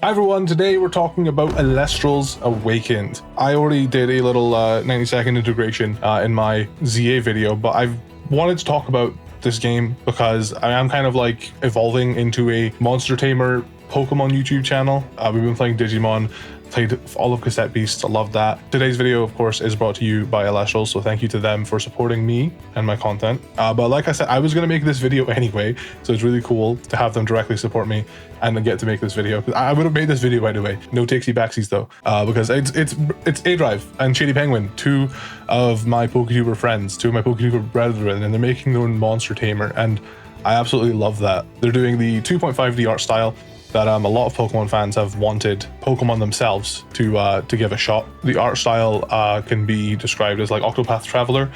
Hi everyone, today we're talking about Elestrals Awakened. I already did a little 90-second integration in my ZA video, but I've wanted to talk about this game because I am kind of like evolving into a monster tamer Pokemon YouTube channel. We've been playing Digimon, played all of Cassette Beasts, I love that. Today's video, of course, is brought to you by Elestrals, so thank you to them for supporting me and my content. But like I said, I was going to make this video anyway, so it's really cool to have them directly support me and then get to make this video. I would have made this video anyway, no takesy backsies though, because it's A-Drive and Shady Penguin, two of my PokeTuber friends, two of my PokeTuber brethren, and they're making their own monster tamer, and I absolutely love that. They're doing the 2.5D art style that a lot of Pokemon fans have wanted Pokemon themselves to give a shot. The art style can be described as like Octopath Traveler.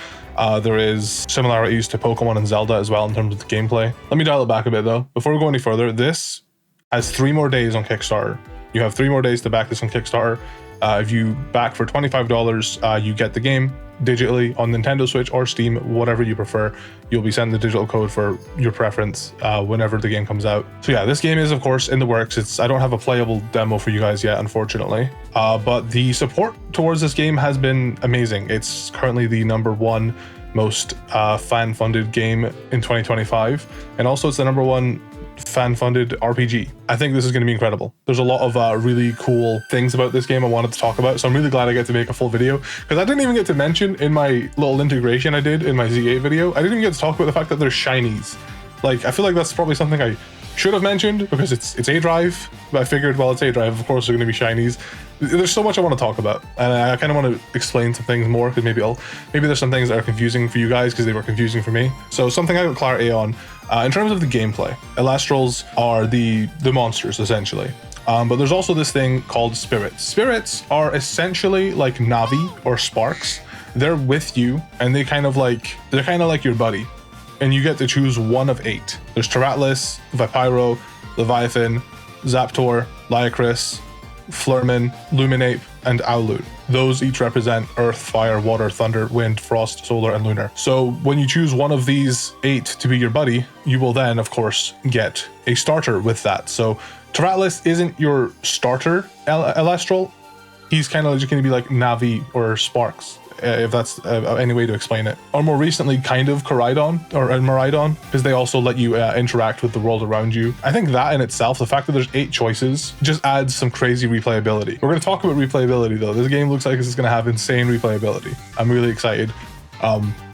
There is similarities to Pokemon and Zelda as well in terms of the gameplay. Let me dial it back a bit though. Before we go any further, this has 3 more days on Kickstarter. You have 3 more days to back this on Kickstarter. If you back for $25, you get the game digitally on Nintendo Switch or Steam, whatever you prefer. You'll be sent the digital code for your preference whenever the game comes out. So yeah, this game is of course in the works. I don't have a playable demo for you guys yet, unfortunately. But the support towards this game has been amazing. It's currently the #1 most fan-funded game in 2025. And also it's the #1 fan-funded RPG. I think this is going to be incredible. There's a lot of really cool things about this game I wanted to talk about, so I'm really glad I get to make a full video, because I didn't even get to mention in my little integration I did in my Z8 video, I didn't even get to talk about the fact that there's shinies. Like, I feel like that's probably something I should have mentioned, because it's A-Drive, but I figured, well, it's A-Drive, of course there's going to be shinies. There's so much I want to talk about, and I kind of want to explain some things more, because maybe there's some things that are confusing for you guys, because they were confusing for me. So something I got clarity on, in terms of the gameplay, Elestrals are the monsters, essentially. But there's also this thing called spirits. Spirits are essentially like Navi or Sparks. They're with you, and they're kind of like your buddy. And you get to choose one of 8. There's Teratlus, Vipiro, Leviathan, Zaptor, Lycris, Flurman, Luminape, and Owloon. Those each represent Earth, Fire, Water, Thunder, Wind, Frost, Solar, and Lunar. So when you choose one of these 8 to be your buddy, you will then, of course, get a starter with that. So Teratlus isn't your starter Elestral. He's kind of just going to be like Navi or Sparks, if that's any way to explain it. Or more recently, kind of Koraidon or Miraidon, because they also let you interact with the world around you. I think that in itself, the fact that there's 8 choices, just adds some crazy replayability. We're going to talk about replayability though. This game looks like it's going to have insane replayability. I'm really excited.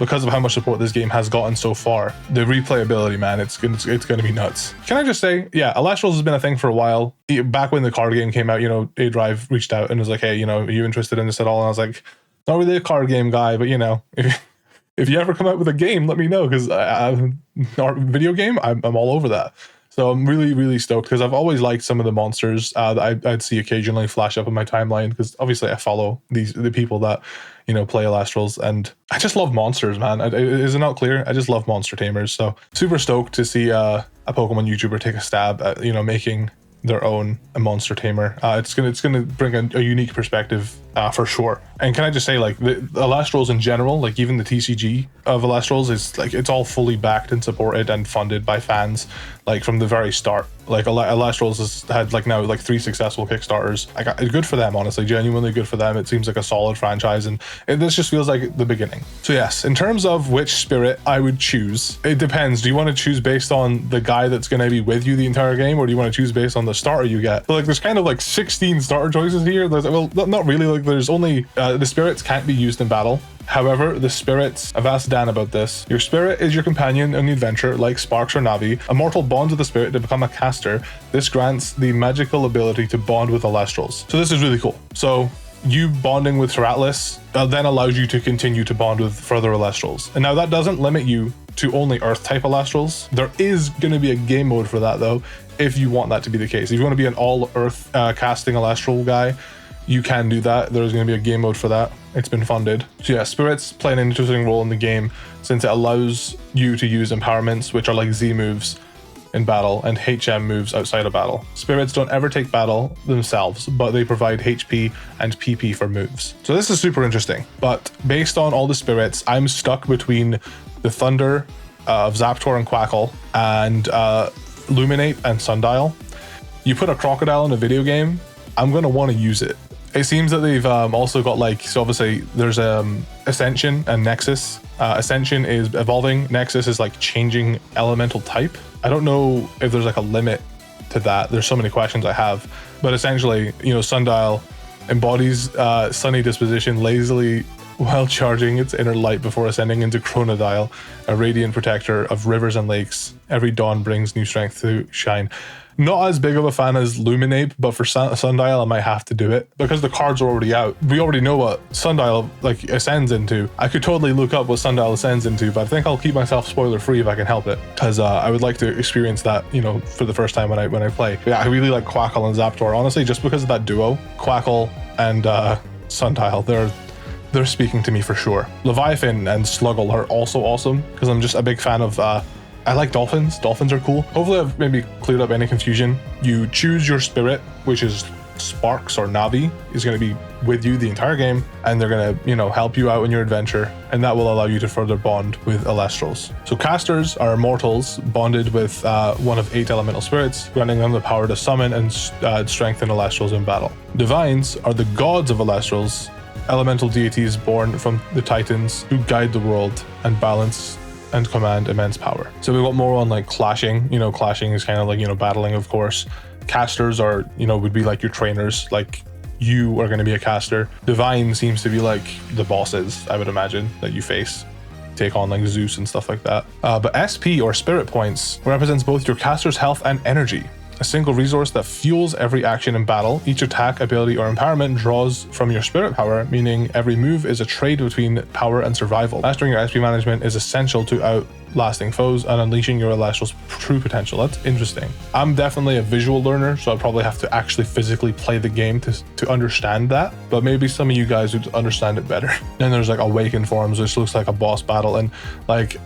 Because of how much support this game has gotten so far. The replayability, man, it's gonna be nuts. Can I just say, yeah, Elestrals has been a thing for a while. Back when the card game came out, you know, A-Drive reached out and was like, hey, you know, are you interested in this at all? And I was like, not really a card game guy, but you know, if you ever come out with a game, let me know, because our video game, I'm all over that. So I'm really, really stoked, because I've always liked some of the monsters that I'd see occasionally flash up in my timeline, because obviously I follow the people that, you know, play Elestrals, and I just love monsters, man. Is it not clear? I just love monster tamers. So super stoked to see a Pokemon YouTuber take a stab at, you know, making their own monster tamer. It's gonna bring a unique perspective for sure. And can I just say, like, the Elestrals in general, like even the TCG of Elestrals is like, it's all fully backed and supported and funded by fans, like from the very start. Like Elestrals has had like now like 3 successful Kickstarters. Good for them, honestly, genuinely good for them. It seems like a solid franchise, and this just feels like the beginning. So yes, in terms of which spirit I would choose, it depends. Do you want to choose based on the guy that's going to be with you the entire game, or do you want to choose based on the starter you get? So like there's kind of like 16 starter choices here. Well, not really. Like there's only the spirits can't be used in battle. However, the spirits, I've asked Dan about this. Your spirit is your companion on the adventure, like Sparks or Navi. A mortal bonds with the spirit to become a caster. This grants the magical ability to bond with Elestrals. So this is really cool. So you bonding with Teratlus then allows you to continue to bond with further Elestrals. And now that doesn't limit you to only Earth type Elestrals. There is going to be a game mode for that though, if you want that to be the case. If you want to be an all Earth casting Elestral guy, you can do that. There's going to be a game mode for that. It's been funded. So yeah, spirits play an interesting role in the game, since it allows you to use empowerments, which are like Z moves in battle, and HM moves outside of battle. Spirits don't ever take battle themselves, but they provide HP and PP for moves. So this is super interesting. But based on all the spirits, I'm stuck between the Thunder of Zaptor and Quackle, and Luminate and Sundial. you put a crocodile in a video game, I'm going to want to use it. It seems that they've also got like, so obviously there's Ascension and Nexus. Ascension is evolving, Nexus is like changing elemental type. I don't know if there's like a limit to that. There's so many questions I have, but essentially, you know, Sundial embodies sunny disposition lazily while charging its inner light before ascending into Chronodile, a radiant protector of rivers and lakes. Every dawn brings new strength to shine. Not as big of a fan as Luminape, but for Sundial, I might have to do it because the cards are already out. We already know what Sundial like ascends into. I could totally look up what Sundial ascends into, but I think I'll keep myself spoiler free if I can help it, because I would like to experience that, you know, for the first time when I play. Yeah, I really like Quackle and Zaptor, honestly, just because of that duo, Quackle and Sundial. They're speaking to me for sure. Leviathan and Sluggle are also awesome because I'm just a big fan of I like dolphins. Dolphins are cool. Hopefully I've maybe cleared up any confusion. You choose your spirit, which is Sparks or Navi, is going to be with you the entire game, and they're going to, you know, help you out in your adventure, and that will allow you to further bond with Elestrals. So casters are immortals bonded with one of 8 elemental spirits, granting them the power to summon and strengthen Elestrals in battle. Divines are the gods of Elestrals, elemental deities born from the Titans who guide the world and balance and command immense power. So we got more on like clashing. You know, clashing is kind of like, you know, battling, of course. Casters are, you know, would be like your trainers, like you are going to be a caster. Divine seems to be like the bosses, I would imagine, that you face. Take on like Zeus and stuff like that. But SP or spirit points represents both your caster's health and energy. A single resource that fuels every action in battle. Each attack, ability, or empowerment draws from your spirit power, meaning every move is a trade between power and survival. Mastering your SP management is essential to outlasting foes and unleashing your Elestral's true potential. That's interesting. I'm definitely a visual learner, so I probably have to actually physically play the game to understand that, but maybe some of you guys would understand it better. Then there's like Awakened forms, which looks like a boss battle, and like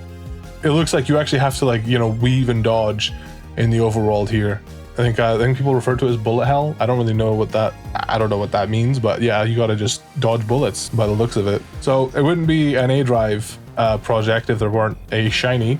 it looks like you actually have to like, you know, weave and dodge in the overworld here. I think people refer to it as bullet hell. I don't really know what that means, but yeah, you gotta just dodge bullets by the looks of it. So it wouldn't be an A-Drive project if there weren't a shiny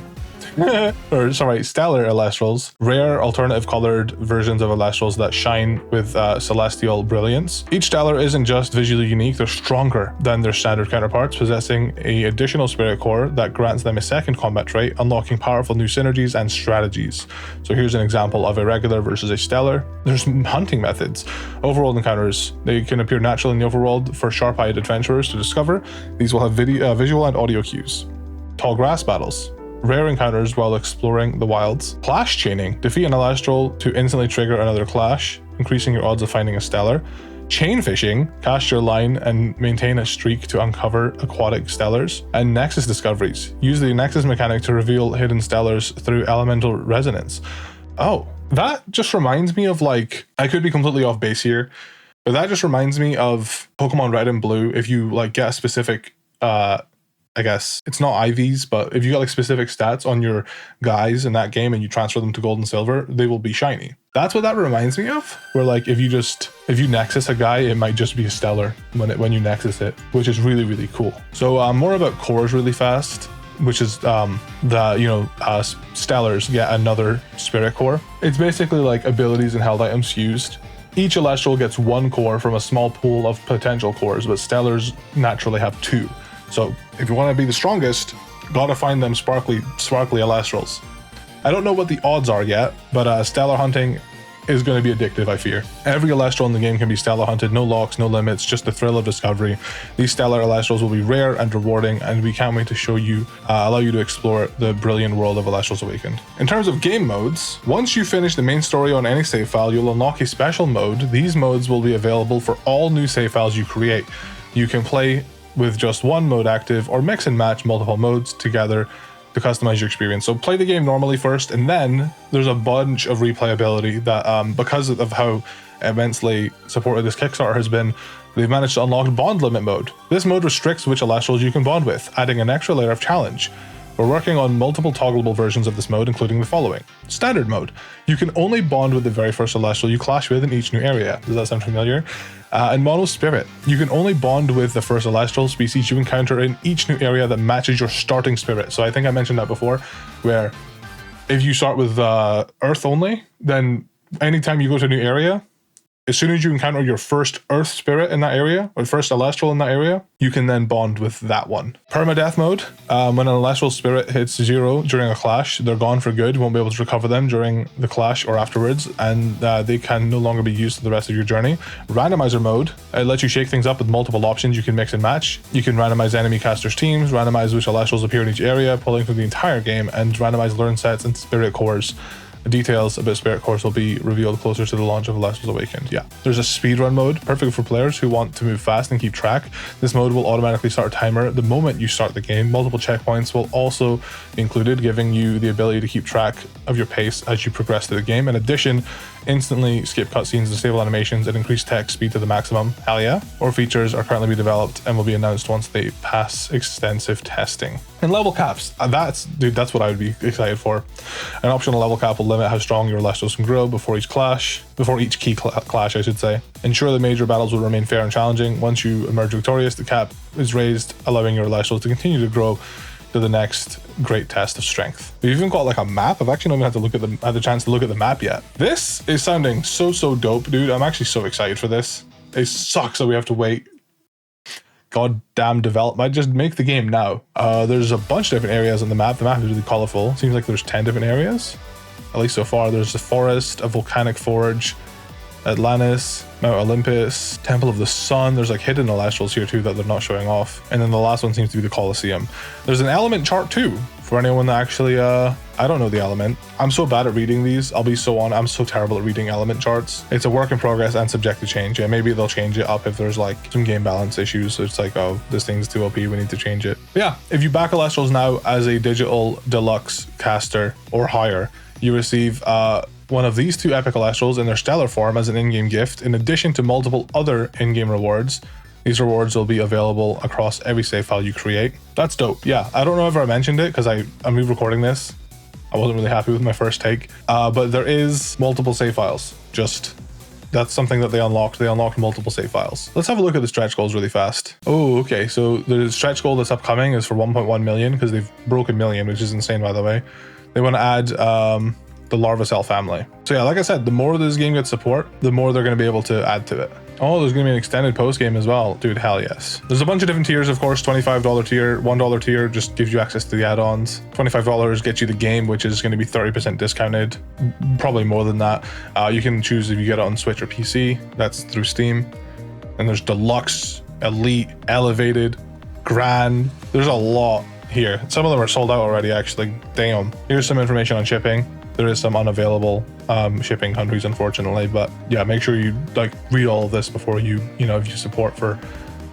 or sorry, stellar Elestrals, rare alternative colored versions of Elestrals that shine with celestial brilliance. Each stellar isn't just visually unique, they're stronger than their standard counterparts, possessing an additional spirit core that grants them a second combat trait, unlocking powerful new synergies and strategies. So here's an example of a regular versus a stellar. There's hunting methods. Overworld encounters, they can appear naturally in the overworld for sharp-eyed adventurers to discover. These will have visual and audio cues. Tall grass battles, rare encounters while exploring the wilds. Clash chaining, defeat an Elestral to instantly trigger another clash, increasing your odds of finding a stellar. Chain fishing, cast your line and maintain a streak to uncover aquatic stellars. And Nexus discoveries, use the Nexus mechanic to reveal hidden stellars through elemental resonance. Oh, that just reminds me of, like, I could be completely off base here, but that just reminds me of Pokemon Red and Blue. If you like get a specific I guess it's not IVs, but if you got like specific stats on your guys in that game and you transfer them to gold and silver, they will be shiny. That's what that reminds me of, where like if you Nexus a guy, it might just be a stellar when you Nexus it, which is really, really cool. So more about cores really fast, which is stellars get another spirit core. It's basically like abilities and held items fused. Each Elestral gets 1 core from a small pool of potential cores, but stellars naturally have 2. So if you want to be the strongest, gotta find them sparkly Elestrals. I don't know what the odds are yet, but stellar hunting is going to be addictive, I fear. Every Elestral in the game can be stellar hunted, no locks, no limits, just the thrill of discovery. These stellar Elestrals will be rare and rewarding, and we can't wait to show you, allow you to explore the brilliant world of Elestrals Awakened. In terms of game modes, once you finish the main story on any save file, you'll unlock a special mode. These modes will be available for all new save files you create. You can play with just one mode active or mix and match multiple modes together to customize your experience. So play the game normally first, and then there's a bunch of replayability that because of how immensely supported this Kickstarter has been, they've managed to unlock bond limit mode. This mode restricts which Elestrals you can bond with, adding an extra layer of challenge. We're working on multiple toggleable versions of this mode, including the following. Standard mode. You can only bond with the very first Elestral you clash with in each new area. Does that sound familiar? And Mono Spirit. You can only bond with the first Elestral species you encounter in each new area that matches your starting spirit. So I think I mentioned that before, where if you start with Earth only, then anytime you go to a new area, as soon as you encounter your first Earth spirit in that area, or first Elestral in that area, you can then bond with that one. Permadeath mode, when an Elestral spirit hits 0 during a clash, they're gone for good. You won't be able to recover them during the clash or afterwards, and they can no longer be used for the rest of your journey. Randomizer mode, it lets you shake things up with multiple options you can mix and match. You can randomize enemy casters' teams, randomize which Elestrals appear in each area, pulling from the entire game, and randomize learn sets and spirit cores. Details about Spirit Course will be revealed closer to the launch of Elestrals Awakened. Yeah, there's a speedrun mode, perfect for players who want to move fast and keep track. This mode will automatically start a timer the moment you start the game. Multiple checkpoints will also be included, giving you the ability to keep track of your pace as you progress through the game. In addition, instantly skip cutscenes, disable animations, and increase text speed to the maximum. Hell yeah. More features are currently being developed and will be announced once they pass extensive testing. And level caps, that's what I would be excited for. An optional level cap will limit how strong your Elestrals can grow before each key clash, I should say. Ensure the major battles will remain fair and challenging. Once you emerge victorious, the cap is raised, allowing your Elestrals to continue to grow to the next great test of strength. We've even got like a map. I've actually not even had the chance to look at the map yet. This is sounding so dope, dude. I'm actually so excited for this. It sucks that we have to wait. Goddamn development. Just make the game now. There's a bunch of different areas on the map. The map is really colorful. Seems like there's 10 different areas. At least so far. There's a forest, a volcanic forge, Atlantis, Mount Olympus, Temple of the Sun. There's like hidden Elestrals here too that they're not showing off. And then the last one seems to be the Colosseum. There's an element chart too for anyone that actually, I don't know the element. I'm so bad at reading these. I'm so terrible at reading element charts. It's a work in progress and subject to change. Yeah, maybe they'll change it up if there's like some game balance issues. So it's like, oh, this thing's too OP, we need to change it. But yeah, if you back Elestrals now as a digital deluxe caster or higher, you receive one of these 2 epic Elestrals in their stellar form as an in-game gift, in addition to multiple other in-game rewards. These rewards will be available across every save file you create. That's dope. Yeah, I don't know if I mentioned it because I'm recording this. I wasn't really happy with my first take, but there is multiple save files. That's something that they unlocked. They unlocked multiple save files. Let's have a look at the stretch goals really fast. Oh, okay. So the stretch goal that's upcoming is for 1.1 million because they've broken million, which is insane, by the way. They want to add the larva cell family. So yeah, like I said, the more this game gets support, the more they're going to be able to add to it. Oh, there's going to be an extended post game as well. Dude, hell yes. There's a bunch of different tiers, of course. $25 tier, $1 tier just gives you access to the add-ons. $25 gets you the game, which is going to be 30% discounted. Probably more than that. You can choose if you get it on Switch or PC. That's through Steam. And there's deluxe, elite, elevated, grand. There's a lot here. Some of them are sold out already, actually. Damn. Here's some information on shipping. There is some unavailable shipping countries, unfortunately, but yeah, make sure you like read all of this before you if you support for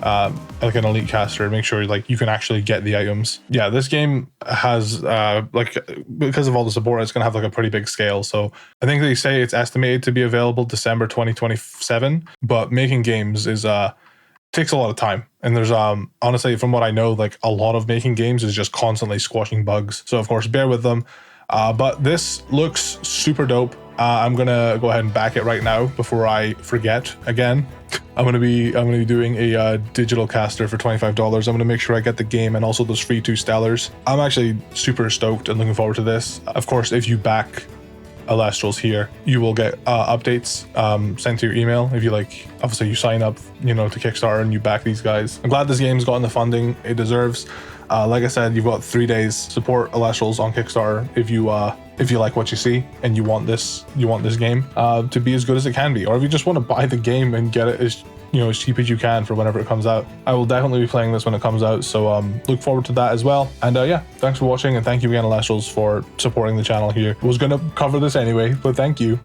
like an elite caster. Make sure like you can actually get the items. Yeah, this game has like, because of all the support, it's gonna have like a pretty big scale. So I think they say it's estimated to be available December 2027, but making games is takes a lot of time, and there's honestly, from what I know, like a lot of making games is just constantly squashing bugs. So of course, bear with them. But this looks super dope. I'm gonna go ahead and back it right now before I forget again. I'm gonna be doing a digital caster for $25. I'm gonna make sure I get the game and also those free 2 stellars. I'm actually super stoked and looking forward to this. Of course, if you back Elestrals here, you will get updates sent to your email. If you obviously you sign up, to Kickstarter and you back these guys. I'm glad this game's gotten the funding it deserves. Like I said, you've got 3 days. Support Elestrals on Kickstarter if you like what you see and you want this game to be as good as it can be, or if you just want to buy the game and get it as cheap as you can for whenever it comes out. I will definitely be playing this when it comes out, so look forward to that as well. And yeah, thanks for watching, and thank you again, Elestrals, for supporting the channel here. I was gonna cover this anyway, but thank you.